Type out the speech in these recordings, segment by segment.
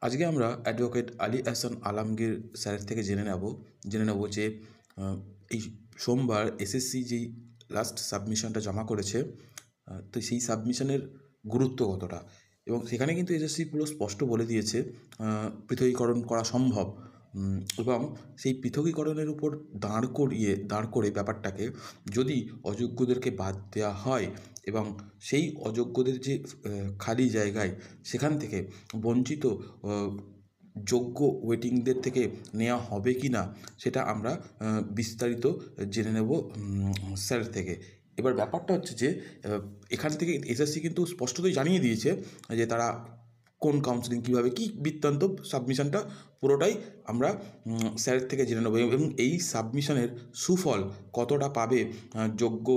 আজকে আমরা অ্যাডভোকেট আলী আহসান আলমগীর স্যারের থেকে জেনে নেব যে এই সোমবার এসএসসি যেই লাস্ট সাবমিশনটা জমা করেছে, তো সেই সাবমিশনের গুরুত্ব কতটা, এবং সেখানে কিন্তু এসএসসি পুরো স্পষ্ট বলে দিয়েছে পৃথকীকরণ করা সম্ভব, এবং সেই পৃথকীকরণের উপর দাঁড় করে ব্যাপারটাকে যদি অযোগ্যদেরকে বাদ দেওয়া হয় এবং সেই অযোগ্যদের যে খালি জায়গায় সেখান থেকে বঞ্চিত যোগ্য ওয়েটিংদের থেকে নেওয়া হবে কি না, সেটা আমরা বিস্তারিত জেনে নেব স্যার থেকে। এবার ব্যাপারটা হচ্ছে যে এখান থেকে এসএসসি কিন্তু স্পষ্টতই জানিয়ে দিয়েছে যে তারা কোন কাউন্সিলিং কীভাবে কী বৃত্তান্ত, সাবমিশনটা পুরোটাই আমরা স্যারের থেকে জেনে নেব, এবং এই সাবমিশনের সুফল কতটা পাবে যোগ্য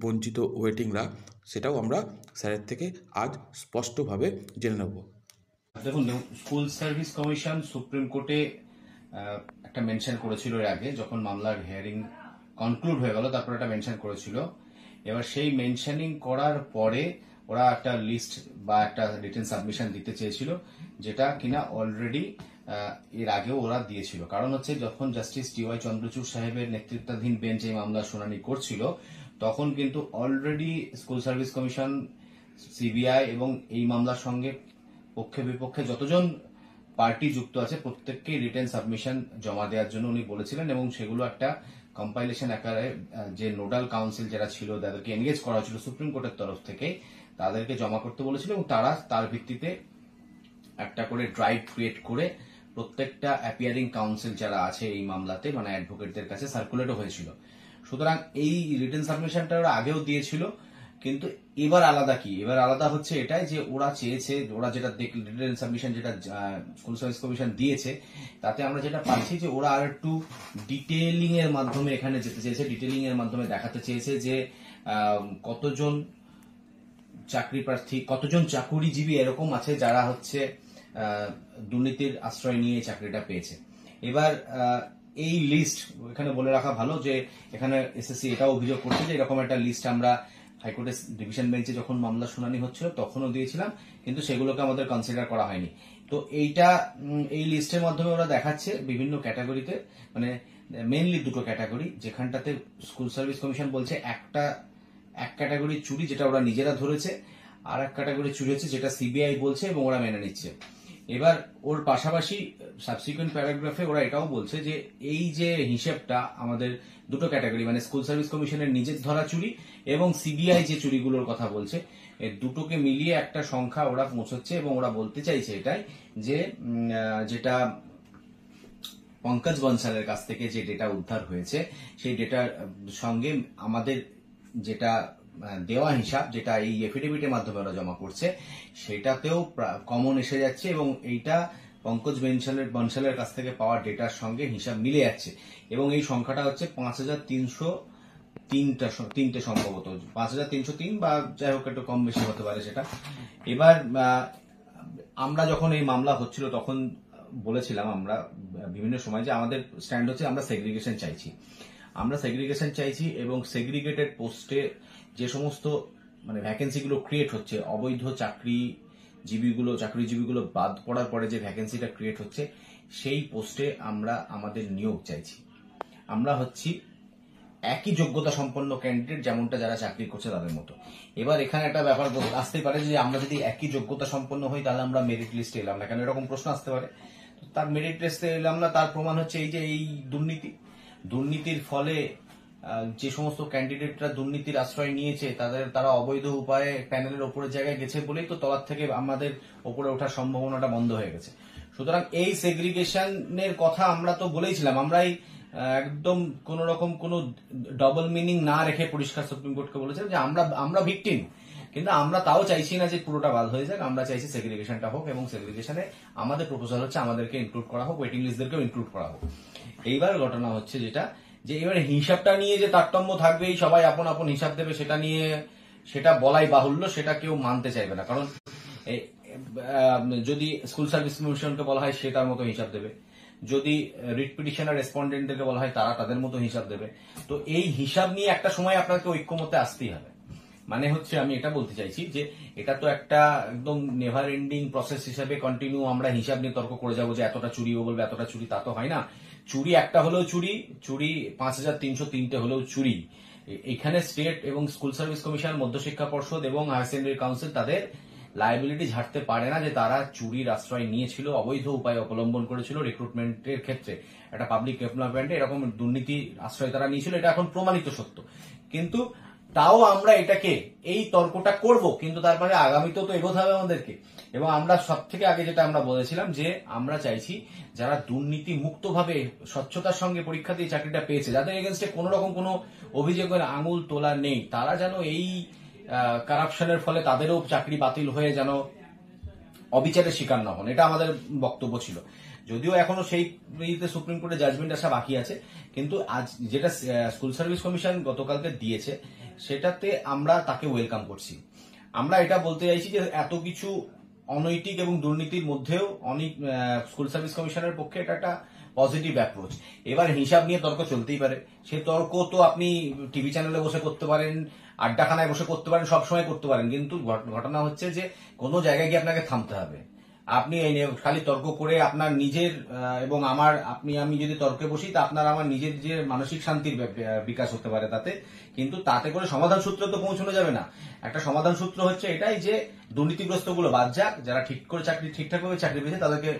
বঞ্চিত ওয়েটিংরা, সেটাও আমরা স্যারের থেকে আজ স্পষ্টভাবে জেনে নেব। দেখুন, স্কুল সার্ভিস কমিশন সুপ্রিম কোর্টে একটা মেনশন করেছিল এর আগে, যখন মামলার হিয়ারিং কনক্লুড হয়ে গেল তারপর একটা মেনশন করেছিল। এবার সেই মেনশনিং করার পরে ওরা একটা লিস্ট বা একটা রিটেন সাবমিশন দিতে চেয়েছিল, যেটা কিনা অলরেডি এর আগেও ওরা দিয়েছিল। কারণ হচ্ছে, যখন জাস্টিস টি.ওয়াই চন্দ্রচূড় সাহেবের নেতৃত্বাধীন বেঞ্চ এই মামলার শুনানি করছিল, তখন কিন্তু already school service commission, CBI এবং এই মামলার সঙ্গে পক্ষে বিপক্ষে যতজন পার্টি যুক্ত আছে প্রত্যেককেই রিটেন সাবমিশন জমা দেওয়ার জন্য উনি বলেছিলেন, এবং সেগুলো একটা কম্পাইলেশন আকারে যে নোডাল কাউন্সিল যারা ছিল তাদেরকে এনগেজ করা হয়েছিল সুপ্রিম কোর্টের তরফ থেকে, তাদেরকে জমা করতে বলেছিল, এবং তারা তার ভিত্তিতে একটা করে ড্রাইভ ক্রিয়েট করে প্রত্যেকটা অ্যাপিয়ারিং কাউন্সিল যারা আছে এই মামলাতে, মানে অ্যাডভোকেটদের কাছে সার্কুলেটও হয়েছিল। সুতরাং এই রিটেন সাবমিশনটা ওরা আগেও দিয়েছিল, কিন্তু এবার আলাদা কি, এবার আলাদা হচ্ছে এটাই যে ওরা চেয়েছে, ওরা যেটা রিটেন সাবমিশন যেটা স্কুল সার্ভিস কমিশন দিয়েছে, তাতে আমরা যেটা পাচ্ছি যে ওরা আর একটু ডিটেইলিং এর মাধ্যমে এখানে যেতে চেয়েছে, ডিটেইলিং এর মাধ্যমে দেখাতে চেয়েছে যে কতজন চাকরি প্রার্থী, কতজন চাকুরিজীবী এরকম আছে যারা হচ্ছে দুর্নীতির আশ্রয় নিয়ে চাকরিটা পেয়েছে। এবার এই লিস্ট এখানে বলে রাখা ভালো যে এখানে এসএসসি এটাও অভিযোগ করছে যে এরকম একটা লিস্ট আমরা হাইকোর্টের ডিভিশন বেঞ্চে যখন মামলা শুনানি হচ্ছিল তখনও দিয়েছিলাম, কিন্তু সেগুলোকে আমাদের কনসিডার করা হয়নি। তো এই লিস্টের মাধ্যমে ওরা দেখাচ্ছে বিভিন্ন ক্যাটাগরিতে, মানে মেইনলি দুটো ক্যাটাগরি, যেখানটাতে স্কুল সার্ভিস কমিশন বলছে এক ক্যাটাগরি চুরি যেটা ওরা নিজেরা ধরেছে, আর এক ক্যাটাগরি চুরি হচ্ছে যেটা সিবিআই বলছে এবং ওরা মেনে নিচ্ছে। এবার ওর পাশাপাশি সাবসিকুয়েন্ট প্যারাগ্রাফে ওরা এটাও বলছে যে এই যে হিসেবটা আমাদের দুটো ক্যাটাগরি, মানে স্কুল সার্ভিস কমিশনের নিজের ধরা চুরি এবং সিবিআই যে চুরিগুলোর কথা বলছে, এই দুটোকে মিলিয়ে একটা সংখ্যা ওরা পৌঁছচ্ছে, এবং ওরা বলতে চাইছে এটাই যে যেটা পঙ্কজ বনসালের কাছ থেকে যে ডেটা উদ্ধার হয়েছে, সেই ডেটার সঙ্গে আমাদের যেটা দেওয়া হিসাব, যেটা এই এফিডেভিটের মাধ্যমে ওরা জমা করছে, সেটাতেও কমন এসে যাচ্ছে, এবং এইটা পঙ্কজ বনসালের কাছ থেকে পাওয়া ডেটার সঙ্গে হিসাব মিলে যাচ্ছে, এবং এই সংখ্যাটা হচ্ছে 5,303 সম্ভবত 5,303, বা যাই হোক একটু কম বেশি হতে পারে সেটা। এবার আমরা যখন এই মামলা হচ্ছিল তখন বলেছিলাম আমরা বিভিন্ন সময় যে আমাদের স্ট্যান্ড হচ্ছে আমরা সেগ্রিগেশন চাইছি, এবং সেগ্রিগেটেড পোস্টে যে সমস্ত মানে ভ্যাকেন্সিগুলো ক্রিয়েট হচ্ছে, অবৈধ চাকরিজীবীগুলো বাদ পড়ার পরে যে ভ্যাকেন্সিটা ক্রিয়েট হচ্ছে, সেই পোস্টে আমরা আমাদের নিয়োগ চাইছি। আমরা হচ্ছি একই যোগ্যতা সম্পন্ন ক্যান্ডিডেট যেমনটা যারা চাকরি করছে তাদের মতো। এবার এখানে একটা ব্যাপার আসতে পারে যে আমরা যদি একই যোগ্যতা সম্পন্ন হই তাহলে আমরা মেরিট লিস্টে এলাম না কেন, এরকম প্রশ্ন আসতে পারে। তার মেরিট লিস্টে এলাম না, তার প্রমাণ হচ্ছে এই যে এই দুর্নীতির ফলে যে সমস্ত ক্যান্ডিডেটরা দুর্নীতির আশ্রয় নিয়েছে তারা অবৈধ উপায়ে প্যানেলের ওপরের জায়গায় গেছে বলেই তো তলার থেকে আমাদের ওপরে ওঠার সম্ভাবনাটা বন্ধ হয়ে গেছে। সুতরাং এই সেগ্রিগেশনের কথা আমরা তো বলেইছিলাম, আমরাই একদম কোন রকম কোন ডবল মিনিং না রেখে পরিষ্কার সুপ্রিম কোর্টকে বলেছিলাম যে আমরা ভিকটিম, কিন্তু আমরা তাও চাইছি না যে পুরোটা বাদ হয়ে যাক, আমরা চাইছি সেগ্রিগেশনটা হোক, এবং সেগ্রিগেশনে আমাদের প্রপোজাল হচ্ছে আমাদেরকে ইনক্লুড করা হোক, ওয়েটিং লিস্টদেরকেও ইনক্লুড করা হোক। এইবার ঘটনা হচ্ছে যেটা, যে এবারে হিসাবটা নিয়ে যে তারতম্য থাকবেই, সবাই আপন আপন হিসাব দেবে, সেটা বলাই বাহুল্য, সেটা কেউ মানতে চাইবে না। কারণ যদি স্কুল সার্ভিস কমিশনকে বলা হয় সে তার মতো হিসাব দেবে, যদি রিট পিটিশনার রেসপন্ডেন্টদেরকে বলা হয় তারা তাদের মতো হিসাব দেবে। তো এই হিসাব নিয়ে একটা সময় আপনাকে ঐক্যমতে আসতেই হবে। মানে হচ্ছে আমি এটা বলতে চাইছি যে এটা তো একটা একদম নেভার এন্ডিং প্রসেস হিসেবে কন্টিনিউ আমরা হিসাব নিয়ে তর্ক করে যাবো যে এতটা চুরি, ও বলবে এতটা চুরি, তা তো হয় না। চুরি একটা হলেও চুরি, 5303 হলেও চুরি। এখানে স্টেট এবং স্কুল সার্ভিস কমিশন, মধ্যশিক্ষা পর্ষদ এবং হায়ার সেকেন্ডারি কাউন্সিল তাদের লায়াবিলিটি ঝাড়তে পারে না যে তারা চুরির আশ্রয় নিয়েছিল, অবৈধ উপায় অবলম্বন করেছিল রিক্রুটমেন্টের ক্ষেত্রে, একটা পাবলিক ডেভেলপমেন্টে এরকম দুর্নীতি আশ্রয় তারা নিয়েছিল, এটা এখন প্রমাণিত সত্য। কিন্তু তাও আমরা এটাকে এই তর্কটা করব, কিন্তু তারপরে আগামীতেও তো এগোতে হবে আমাদেরকে। এবং আমরা সব থেকে আগে যেটা আমরা বলেছিলাম যে আমরা চাইছি যারা দুর্নীতি মুক্তভাবে স্বচ্ছতার সঙ্গে পরীক্ষা দিয়ে চাকরিটা পেয়েছে, যাদের এগেনস্টে কোন রকম কোনো অভিযোগের আঙুল তোলা নেই, তারা যেন এই কারাপশনের ফলে তাদেরও চাকরি বাতিল হয়ে যেন অবিচারের শিকার না হন, এটা আমাদের বক্তব্য ছিল। যদিও এখনো সেই সুপ্রিম কোর্টে জাজমেন্ট আসা বাকি আছে, কিন্তু আজ যেটা স্কুল সার্ভিস কমিশন গতকালকে দিয়েছে সেটাতে আমরা তাকে ওয়েলকাম করছি। আমরা এটা বলতে চাইছি যে এত কিছু অনৈতিক এবং দুর্নীতির মধ্যেও অনেক স্কুল সার্ভিস কমিশনের পক্ষে এটা একটা পজিটিভ অ্যাপ্রোচ। এবার হিসাব নিয়ে তর্ক চলতেই পারে, সে তর্ক তো আপনি টিভি চ্যানেলে বসে করতে পারেন, আড্ডাখানায় বসে করতে পারেন, সবসময় করতে পারেন, কিন্তু ঘটনা হচ্ছে যে কোনো জায়গায় গিয়ে আপনাকে থামতে হবে। আপনি এই খালি তর্ক করে আপনার নিজের এবং আমার আমি যদি তর্কে বসি তা আপনার আমার নিজের যে মানসিক শান্তির বিকাশ হতে পারে তাতে, কিন্তু তাতে করে সমাধান সূত্রে তো পৌঁছানো যাবে না। একটা সমাধান সূত্র হচ্ছে এটাই যে দুর্নীতিগ্রস্ত গুলো বাদ যাক, যারা ঠিক করে ঠিকঠাকভাবে চাকরি পেয়েছে তাদেরকে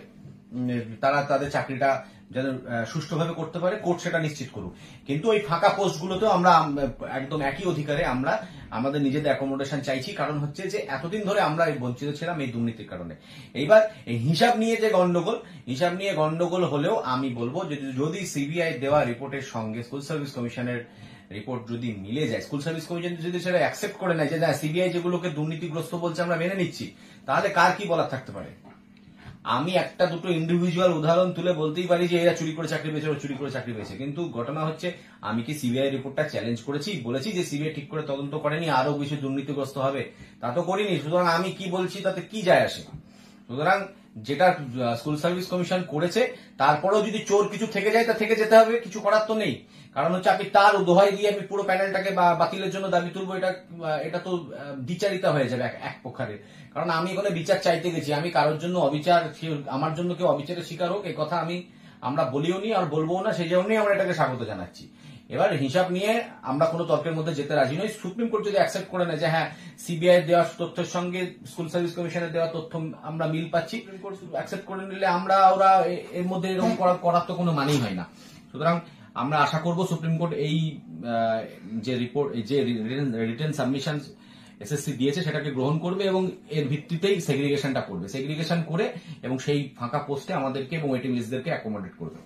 তারা তাদের চাকরিটা যেন সুষ্ঠুভাবে করতে পারে, কোর্ট সেটা নিশ্চিত করুক। কিন্তু ওই ফাঁকা পোস্টগুলোতেও আমরা একদম একই অধিকারে আমরা আমাদের নিজেদের অ্যাকোমোডেশন চাইছি, কারণ হচ্ছে যে এতদিন ধরে আমরা বঞ্চিত ছিলাম এই দুর্নীতির কারণে। এইবার এই হিসাব নিয়ে যে গন্ডগোল হলেও আমি বলবো যদি সিবিআই দেওয়া রিপোর্টের সঙ্গে স্কুল সার্ভিস কমিশনের রিপোর্ট যদি মিলে যায়, স্কুল সার্ভিস কমিশন যদি সেটা অ্যাকসেপ্ট করে নেয় যে সিবিআই যেগুলোকে দুর্নীতিগ্রস্ত বলছে আমরা মেনে নিচ্ছি, তাহলে কার কি বলার থাকতে পারে? আমি একটা দুটো ইন্ডিভিজুয়াল উদাহরণ তুলে বলতেই পারি যে এরা চুরি করে চাকরি পেয়েছে, ওরা চুরি করে চাকরি পেয়েছে, কিন্তু ঘটনা হচ্ছে আমি কি সিবিআই রিপোর্টটা চ্যালেঞ্জ করেছি? বলেছি যে সিবিআই ঠিক করে তদন্ত করেনি, আরো বেশি দুর্নীতিগ্রস্ত হবে? তা তো করিনি। সুতরাং আমি কি বলছি তাতে কি যায় আসে? সুতরাং যেটা স্কুল সার্ভিস কমিশন করেছে, তারপরেও যদি চোর কিছু থেকে যায় তা থেকে যেতে হবে, কিছু করার তো নেই। কারণ হচ্ছে আপনি তার দোহাই দিয়ে আমি পুরো প্যানেলটাকে বাতিলের জন্য দাবি তুলবো, এটা তো দ্বিচারিতা হয়ে যাবে এক পক্ষের। কারণ আমি এখানে বিচার চাইতে গেছি, আমি কারোর জন্য অবিচার, আমার জন্য কেউ অবিচারের শিকার হোক এই কথা আমরা বলিও নি আর বলবো না, সেই জন্যই আমরা এটাকে স্বাগত জানাচ্ছি। এবার হিসাব নিয়ে আমরা কোনো তর্কের মধ্যে যেতে রাজি নই। সুপ্রিম কোর্ট যদি অ্যাকসেপ্ট করে নেয় যে হ্যাঁ সিবিআই দেওয়া তথ্যের সঙ্গে স্কুল সার্ভিস কমিশনের দেওয়া তথ্য আমরা মিল পাচ্ছি, অ্যাকসেপ্ট করে নিলে ওরা এর মধ্যে এরকম করার তো কোনো মানেই হয় না। সুতরাং আমরা আশা করব সুপ্রিম কোর্ট এই যে রিপোর্ট, যে রিটেন সাবমিশন এসএসসি দিয়েছে সেটাকে গ্রহণ করবে এবং এর ভিত্তিতেই সেগ্রিগেশনটা করবে, সেগ্রিগেশন করে এবং সেই ফাঁকা পোস্টে আমাদেরকে এবং ওয়েটিং লিস্টদেরকে অ্যাকোমোডেট করবে।